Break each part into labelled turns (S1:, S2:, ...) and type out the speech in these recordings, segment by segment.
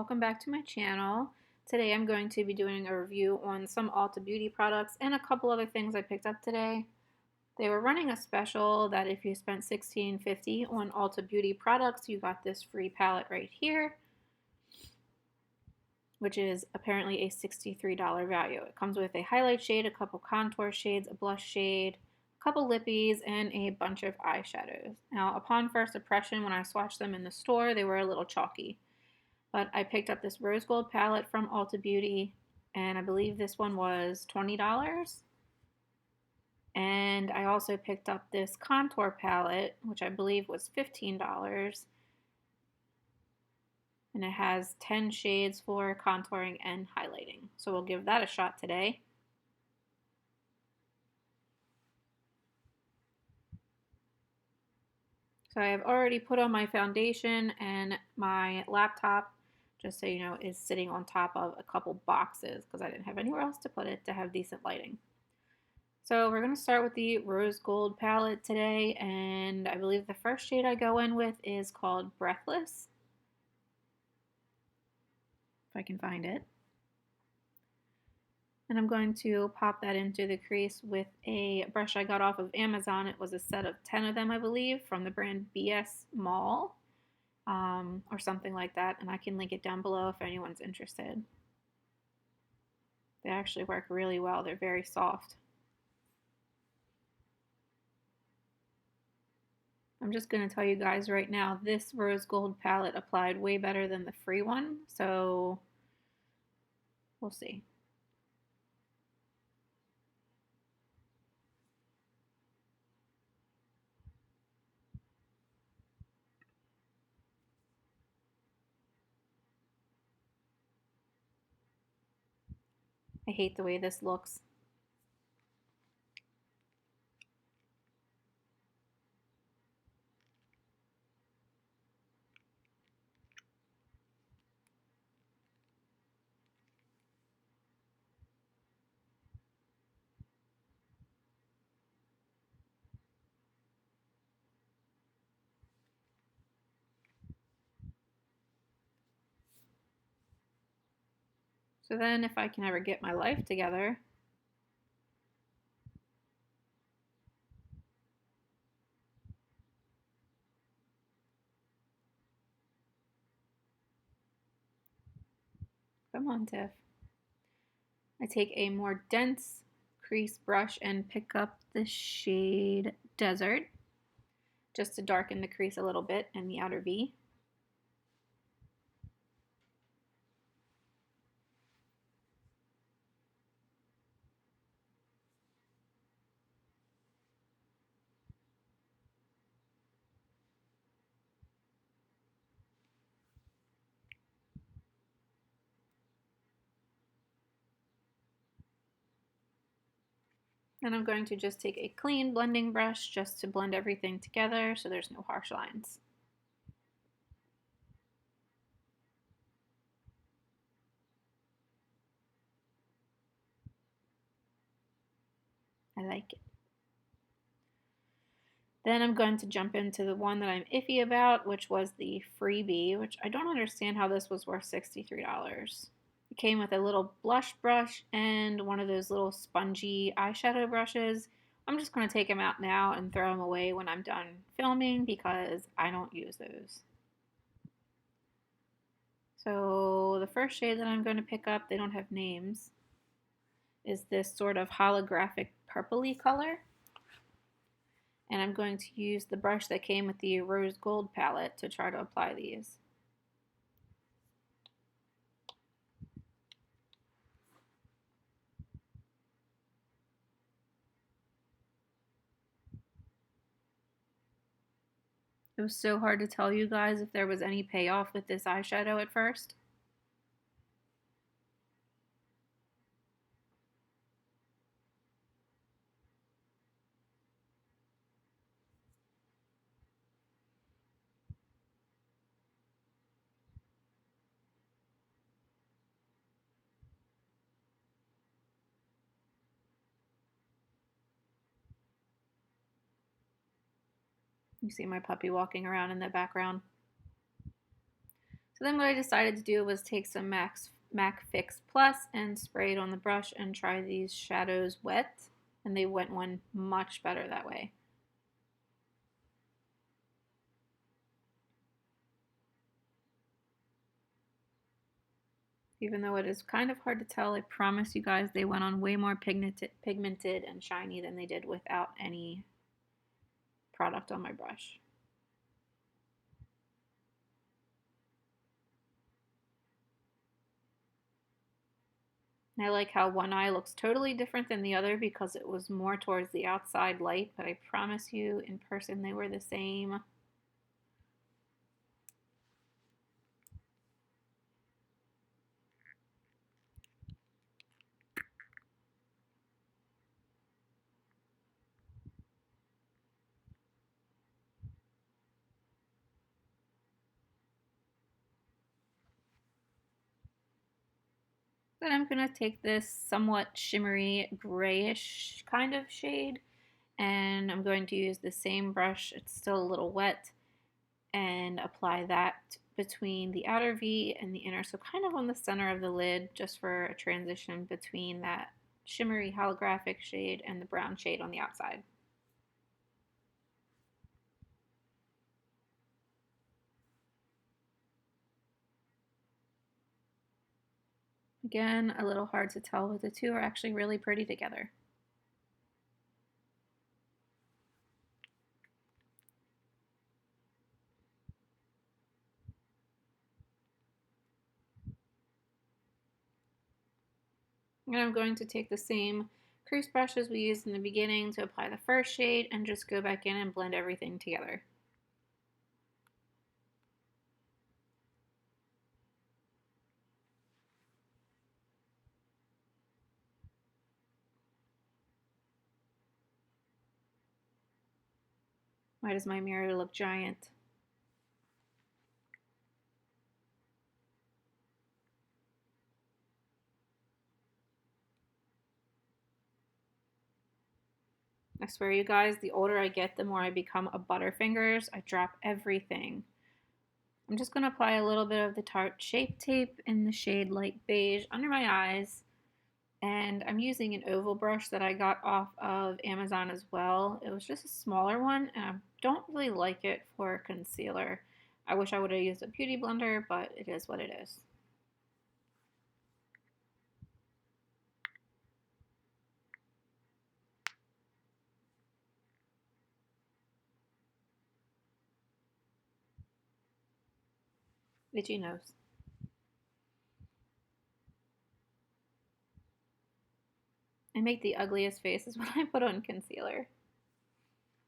S1: welcome back to my channel. Today I'm going to be doing a review on some Ulta Beauty products and a couple other things I picked up today. They were running a special that if you spent $16.50 on Ulta Beauty products, you got this free palette right here, which is apparently a $63 value. It comes with a highlight shade, a couple contour shades, a blush shade, a couple lippies, and a bunch of eyeshadows. Now, upon first impression, when I swatched them in the store, they were a little chalky. But I picked up this rose gold palette from Ulta Beauty, and I believe this one was $20. And I also picked up this contour palette, which I believe was $15. And it has 10 shades for contouring and highlighting. So we'll give that a shot today. So I have already put on my foundation, and my laptop, just so you know, is sitting on top of a couple boxes because I didn't have anywhere else to put it to have decent lighting. So we're going to start with the rose gold palette today, and I believe the first shade I go in with is called Breathless, if I can find it. And I'm going to pop that into the crease with a brush I got off of Amazon. It was a set of 10 of them, I believe, from the brand BS Mall, or something like that. And I can link it down below if anyone's interested. They actually work really well. They're very soft. I'm just going to tell you guys right now, this rose gold palette applied way better than the free one. So we'll see. I hate the way this looks. So then if I can ever get my life together, come on, Tiff. I take a more dense crease brush and pick up the shade Desert, just to darken the crease a little bit in the outer V. And I'm going to just take a clean blending brush just to blend everything together so there's no harsh lines. I like it. Then I'm going to jump into the one that I'm iffy about, which was the freebie, which I don't understand how this was worth $63. It came with a little blush brush and one of those little spongy eyeshadow brushes. I'm just going to take them out now and throw them away when I'm done filming because I don't use those. So the first shade that I'm going to pick up, they don't have names, is this sort of holographic purpley color. And I'm going to use the brush that came with the rose gold palette to try to apply these. It was so hard to tell you guys if there was any payoff with this eyeshadow at first. You see my puppy walking around in the background. So then what I decided to do was take some MAC Fix Plus and spray it on the brush and try these shadows wet, and they went on much better that way. Even though it is kind of hard to tell, I promise you guys they went on way more pigmented and shiny than they did without any product on my brush. And I like how one eye looks totally different than the other because it was more towards the outside light, but I promise you in person they were the same. Then I'm going to take this somewhat shimmery grayish kind of shade, and I'm going to use the same brush, it's still a little wet, and apply that between the outer V and the inner, so kind of on the center of the lid, just for a transition between that shimmery holographic shade and the brown shade on the outside. Again, a little hard to tell, but the two are actually really pretty together. And I'm going to take the same crease brush as we used in the beginning to apply the first shade and just go back in and blend everything together. Why does my mirror look giant? I swear you guys, the older I get, the more I become a Butterfingers. I drop everything. I'm just going to apply a little bit of the Tarte Shape Tape in the shade Light Beige under my eyes. And I'm using an oval brush that I got off of Amazon as well. It was just a smaller one, and I don't really like it for concealer. I wish I would have used a beauty blender, but it is what it is. Itchy nose. I make the ugliest faces when I put on concealer.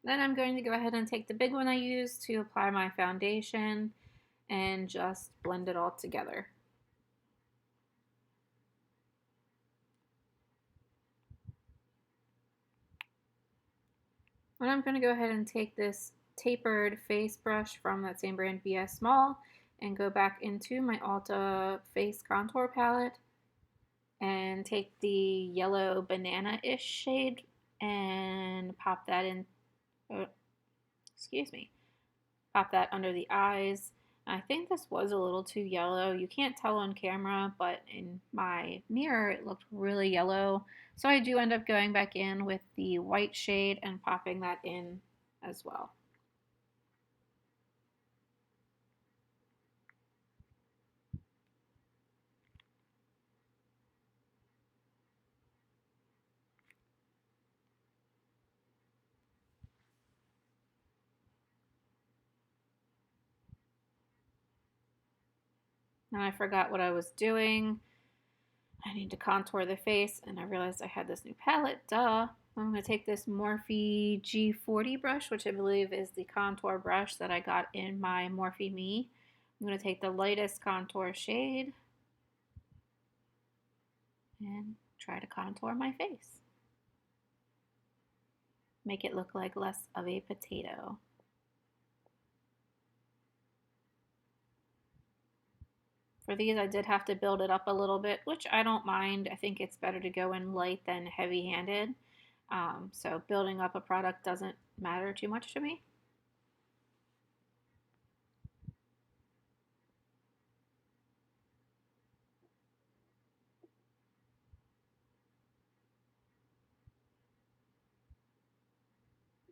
S1: Then I'm going to go ahead and take the big one I used to apply my foundation and just blend it all together. And I'm going to go ahead and take this tapered face brush from that same brand, BS Small, and go back into my Ulta face contour palette and take the yellow banana-ish shade and pop that in, excuse me, pop that under the eyes. I think this was a little too yellow. You can't tell on camera, but in my mirror it looked really yellow. So I do end up going back in with the white shade and popping that in as well. And I forgot what I was doing. I need to contour the face, and I realized I had this new palette, duh. I'm going to take this Morphe G40 brush, which I believe is the contour brush that I got in my Morphe Me. I'm going to take the lightest contour shade and try to contour my face. Make it look like less of a potato. For these, I did have to build it up a little bit, which I don't mind. I think it's better to go in light than heavy-handed. So building up a product doesn't matter too much to me.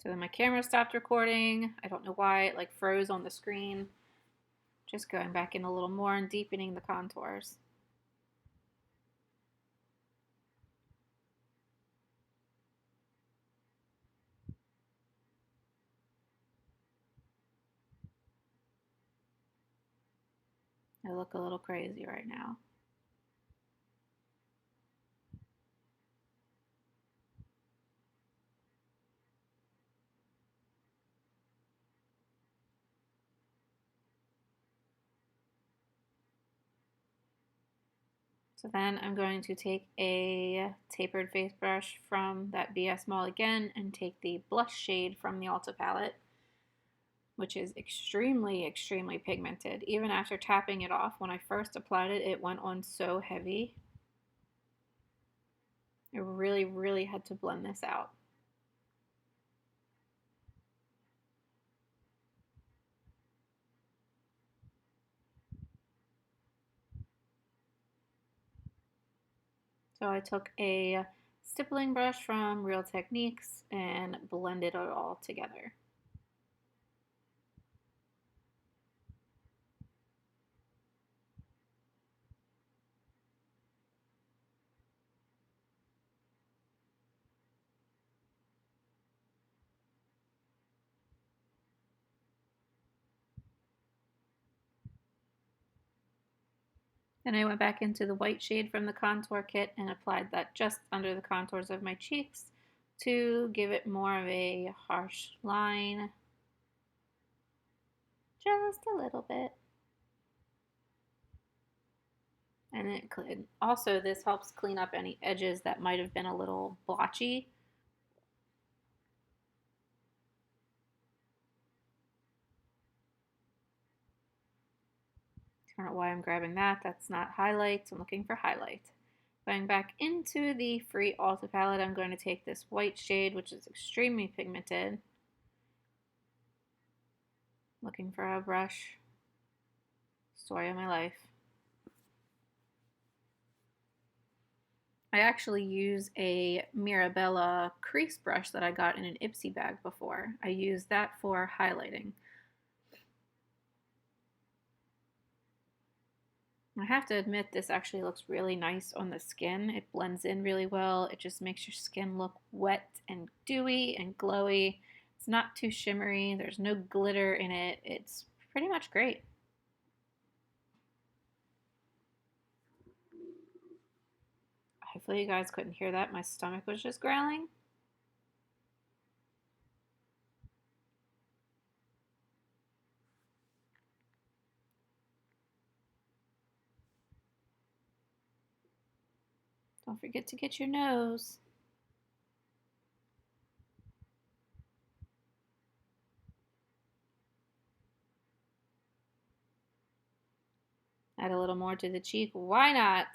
S1: So then my camera stopped recording. I don't know why, it like froze on the screen. Just going back in a little more and deepening the contours. I look a little crazy right now. So then I'm going to take a tapered face brush from that BS Mall again and take the blush shade from the Ulta palette, which is extremely, extremely pigmented. Even after tapping it off, when I first applied it, it went on so heavy. I really, really had to blend this out. So I took a stippling brush from Real Techniques and blended it all together. Then I went back into the white shade from the contour kit and applied that just under the contours of my cheeks to give it more of a harsh line. Just a little bit. And it could also, this helps clean up any edges that might have been a little blotchy. I don't know why I'm grabbing that. That's not highlight. I'm looking for highlight. Going back into the free Ulta palette, I'm going to take this white shade, which is extremely pigmented. Looking for a brush. Story of my life. I actually use a Mirabella crease brush that I got in an Ipsy bag before. I use that for highlighting. I have to admit, this actually looks really nice on the skin. It blends in really well. It just makes your skin look wet and dewy and glowy. It's not too shimmery. There's no glitter in it. It's pretty much great. Hopefully you guys couldn't hear that. My stomach was just growling. Don't forget to get your nose. Add a little more to the cheek. Why not?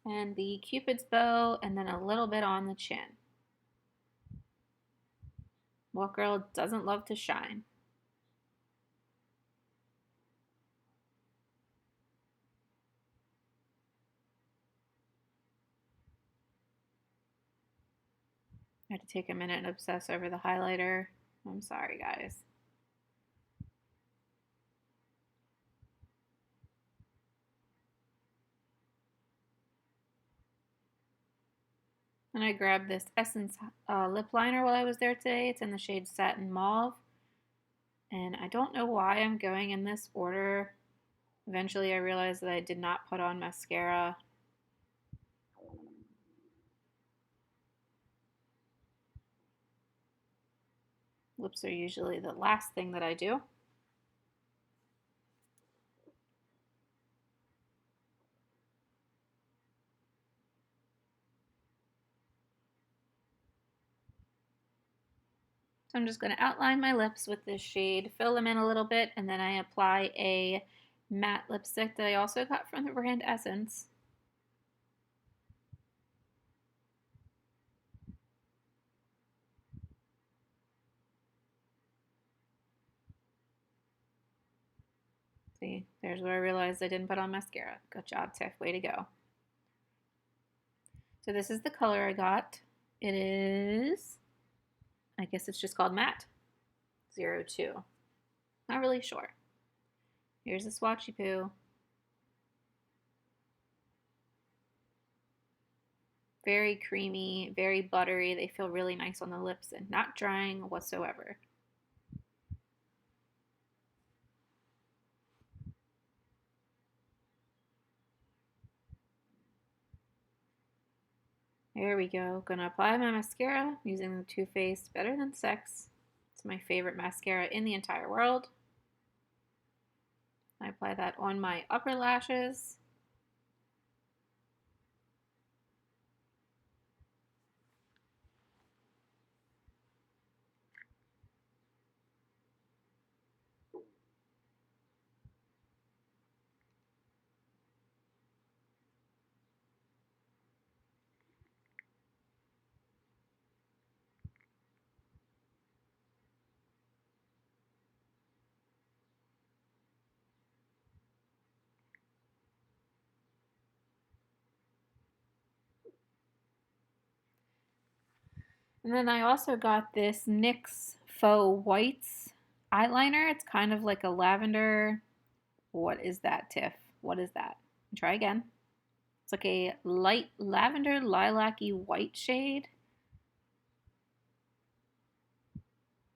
S1: And the Cupid's bow, and then a little bit on the chin. What girl doesn't love to shine? I had to take a minute and obsess over the highlighter. I'm sorry, guys. And I grabbed this Essence lip liner while I was there today. It's in the shade Satin Mauve. And I don't know why I'm going in this order. Eventually I realized that I did not put on mascara. Lips are usually the last thing that I do. So I'm just going to outline my lips with this shade, fill them in a little bit, and then I apply a matte lipstick that I also got from the brand Essence. See, there's where I realized I didn't put on mascara. Good job, Tiff. Way to go. So this is the color I got. It is, I guess it's just called Matte 02. Not really sure. Here's the swatchy poo. Very creamy, very buttery. They feel really nice on the lips and not drying whatsoever. There we go. Gonna apply my mascara using the Too Faced Better Than Sex. It's my favorite mascara in the entire world. I apply that on my upper lashes. And then I also got this NYX Faux Whites eyeliner. It's kind of like a lavender. What is that, Tiff? What is that? Try again. It's like a light lavender lilac-y white shade.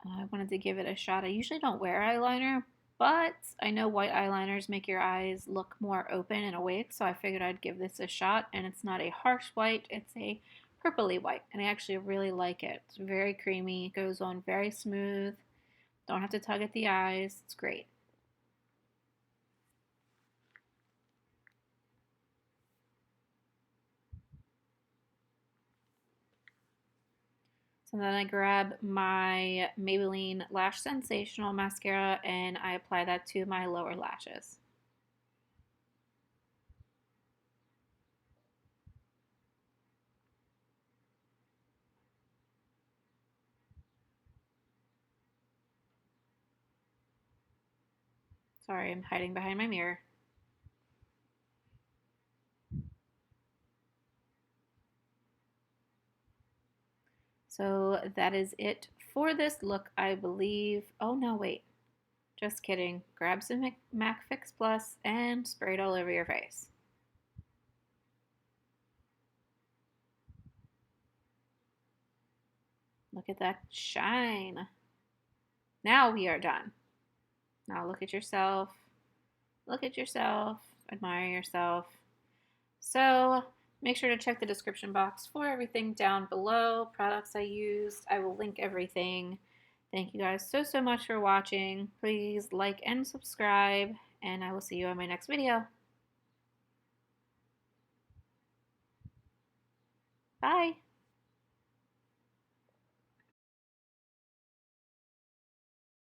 S1: I wanted to give it a shot. I usually don't wear eyeliner, but I know white eyeliners make your eyes look more open and awake, so I figured I'd give this a shot. And it's not a harsh white, it's a purpley white, and I actually really like it. It's very creamy, it goes on very smooth. Don't have to tug at the eyes. It's great. So then I grab my Maybelline Lash Sensational mascara and I apply that to my lower lashes. Sorry, I'm hiding behind my mirror. So that is it for this look, I believe. Oh no, wait. Just kidding. Grab some MAC Fix Plus and spray it all over your face. Look at that shine. Now we are done. Now look at yourself. Look at yourself. Admire yourself. So make sure to check the description box for everything down below. Products I used. I will link everything. Thank you guys so much for watching. Please like and subscribe, and I will see you on my next video. Bye.